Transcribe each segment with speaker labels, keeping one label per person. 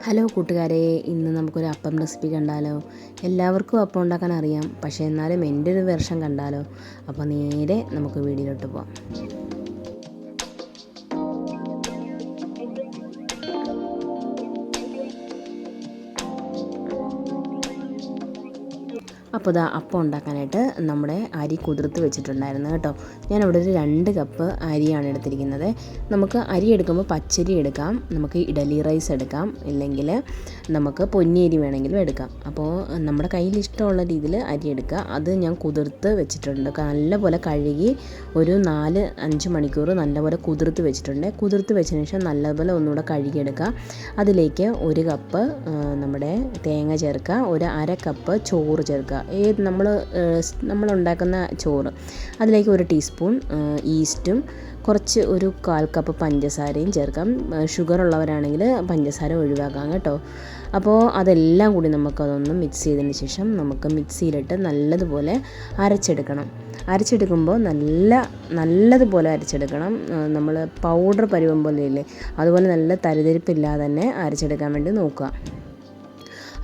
Speaker 1: Hello കൂട്ടുകാരെ, ഇന്ന് നമുക്കൊരു അപ്പം റെസിപ്പി കണ്ടാലോ? എല്ലാവർക്കും അപ്പം ഉണ്ടാക്കാൻ അറിയാം, പക്ഷേ എന്നാലും എൻ്റെ ഒരു വെർഷൻ കണ്ടാലോ? അപ്പോൾ നേരെ നമുക്ക് വീഡിയോയിലോട്ട് പോകാം. അപ്പോൾ ഇതാ അപ്പം ഉണ്ടാക്കാനായിട്ട് നമ്മുടെ അരി കുതിർത്ത് വെച്ചിട്ടുണ്ടായിരുന്നു കേട്ടോ. ഞാനിവിടെ ഒരു 2 കപ്പ് അരിയാണ് എടുത്തിരിക്കുന്നത്. നമുക്ക് അരി എടുക്കുമ്പോൾ പച്ചരി എടുക്കാം, നമുക്ക് ഇഡലി റൈസ് എടുക്കാം, ഇല്ലെങ്കിൽ നമുക്ക് പൊന്നിയരി വേണമെങ്കിലും എടുക്കാം. അപ്പോൾ നമ്മുടെ കയ്യിൽ ഇഷ്ടമുള്ള രീതിയിൽ അരി എടുക്കുക. അത് ഞാൻ കുതിർത്ത് വെച്ചിട്ടുണ്ട്, നല്ലപോലെ കഴുകി ഒരു 4-5 മണിക്കൂർ നല്ലപോലെ കുതിർത്ത് വെച്ചിട്ടുണ്ട്. കുതിർത്ത് വെച്ചതിന് ശേഷം നല്ലപോലെ ഒന്നുകൂടെ കഴുകിയെടുക്കുക. അതിലേക്ക് 1 കപ്പ് നമ്മുടെ തേങ്ങ ചേർക്കുക, ഒരു 1/2 കപ്പ് ചോറ് ചേർക്കുക, നമ്മളുണ്ടാക്കുന്ന ചോറ്. അതിലേക്ക് 1 ടീസ്പൂൺ ഈസ്റ്റും കുറച്ച് ഒരു 1/4 കപ്പ് പഞ്ചസാരയും ചേർക്കാം. ഷുഗർ ഉള്ളവരാണെങ്കിൽ പഞ്ചസാര ഒഴിവാക്കാം കേട്ടോ. അപ്പോൾ അതെല്ലാം കൂടി നമുക്കതൊന്ന് മിക്സ് ചെയ്തതിന് ശേഷം നമുക്ക് മിക്സിയിലിട്ട് നല്ലതുപോലെ അരച്ചെടുക്കുമ്പോൾ നല്ലതുപോലെ അരച്ചെടുക്കണം. നമ്മൾ പൗഡർ പരുവം പോലെ ഇല്ലേ, അതുപോലെ നല്ല തരിതരിപ്പില്ലാതെ തന്നെ അരച്ചെടുക്കാൻ വേണ്ടി നോക്കുക.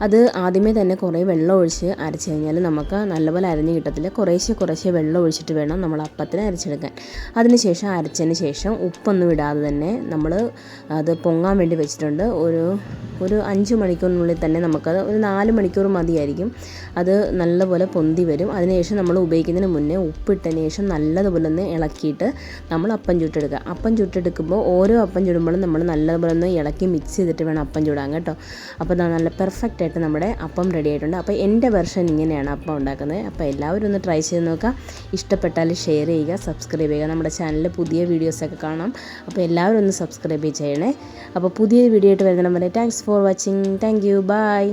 Speaker 1: അത് ആദ്യമേ തന്നെ കുറേ വെള്ളം ഒഴിച്ച് അരച്ച് കഴിഞ്ഞാൽ നമുക്ക് നല്ലപോലെ അരഞ്ഞ് കിട്ടത്തില്ല. കുറേശ്ശെ വെള്ളം ഒഴിച്ചിട്ട് വേണം നമ്മൾ അപ്പത്തിന് അരച്ചെടുക്കാൻ. അതിനുശേഷം അരച്ചതിന് ശേഷം ഉപ്പൊന്നും ഇടാതെ തന്നെ നമ്മൾ അത് പൊങ്ങാൻ വേണ്ടി വെച്ചിട്ടുണ്ട്. ഒരു 5 മണിക്കൂറിനുള്ളിൽ തന്നെ നമുക്കത് ഒരു 4 മണിക്കൂർ മതിയായിരിക്കും. അത് നല്ലപോലെ പൊന്തി വരും. അതിനുശേഷം നമ്മൾ ഉപയോഗിക്കുന്നതിന് മുന്നേ ഉപ്പിട്ടതിന് ശേഷം നല്ലതുപോലെ ഒന്ന് ഇളക്കിയിട്ട് നമ്മൾ അപ്പം ചുട്ടെടുക്കുക. അപ്പം ചുട്ടെടുക്കുമ്പോൾ ഓരോ അപ്പം ചുടുമ്പോഴും നമ്മൾ നല്ലതുപോലെ ഒന്ന് ഇളക്കി മിക്സ് ചെയ്തിട്ട് വേണം അപ്പം ചുടാൻ കേട്ടോ. അപ്പോൾ നല്ല പെർഫെക്റ്റ് ആയിട്ട് നമ്മുടെ അപ്പം റെഡി ആയിട്ടുണ്ട്. അപ്പോൾ എൻ്റെ വെർഷൻ ഇങ്ങനെയാണ് അപ്പം ഉണ്ടാക്കുന്നത്. അപ്പോൾ എല്ലാവരും ഒന്ന് ട്രൈ ചെയ്ത് നോക്കുക. ഇഷ്ടപ്പെട്ടാൽ ഷെയർ ചെയ്യുക, സബ്സ്ക്രൈബ് ചെയ്യുക. നമ്മുടെ ചാനലിൽ പുതിയ വീഡിയോസൊക്കെ കാണാം. അപ്പോൾ എല്ലാവരും ഒന്ന് സബ്സ്ക്രൈബ് ചെയ്യണേ. അപ്പോൾ പുതിയ വീഡിയോ ആയിട്ട് വരുന്ന വരെ thanks for watching. Thank you. By.